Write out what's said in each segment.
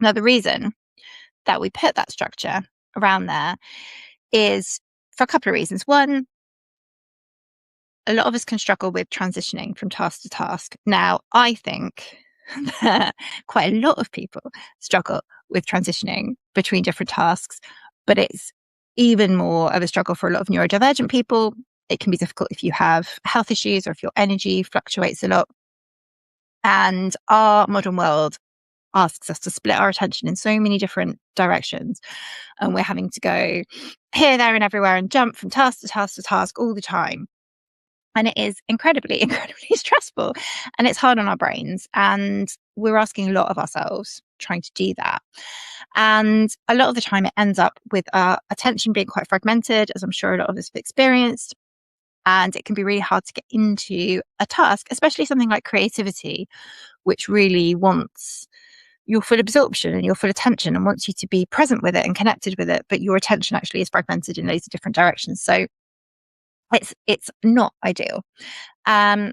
Now, the reason that we put that structure around there is for a couple of reasons. One, a lot of us can struggle with transitioning from task to task. Now, I think that quite a lot of people struggle with transitioning between different tasks, but it's even more of a struggle for a lot of neurodivergent people. It can be difficult if you have health issues or if your energy fluctuates a lot. And our modern world asks us to split our attention in so many different directions. And we're having to go here, there, and everywhere and jump from task to task to task all the time. And it is incredibly, incredibly stressful. And it's hard on our brains. And we're asking a lot of ourselves trying to do that. And a lot of the time, it ends up with our attention being quite fragmented, as I'm sure a lot of us have experienced. And it can be really hard to get into a task, especially something like creativity, which really wants your full absorption and your full attention and wants you to be present with it and connected with it. But your attention actually is fragmented in loads of different directions. So it's not ideal. And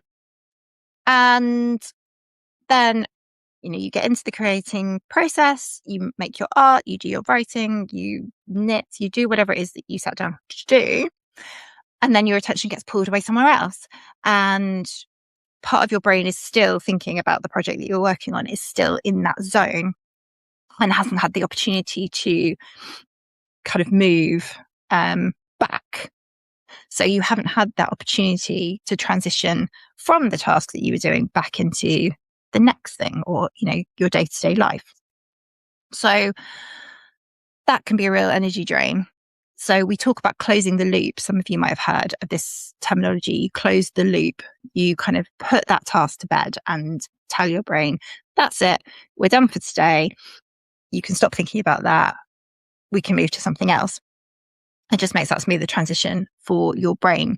then, you get into the creating process, you make your art, you do your writing, you knit, you do whatever it is that you sat down to do. And then your attention gets pulled away somewhere else. And part of your brain is still thinking about the project that you're working on, is still in that zone and hasn't had the opportunity to kind of move back. So you haven't had that opportunity to transition from the task that you were doing back into the next thing or, your day-to-day life. So that can be a real energy drain. So we talk about closing the loop. Some of you might have heard of this terminology. You close the loop. You kind of put that task to bed and tell your brain, that's it. We're done for today. You can stop thinking about that. We can move to something else. It just makes that smoother transition for your brain.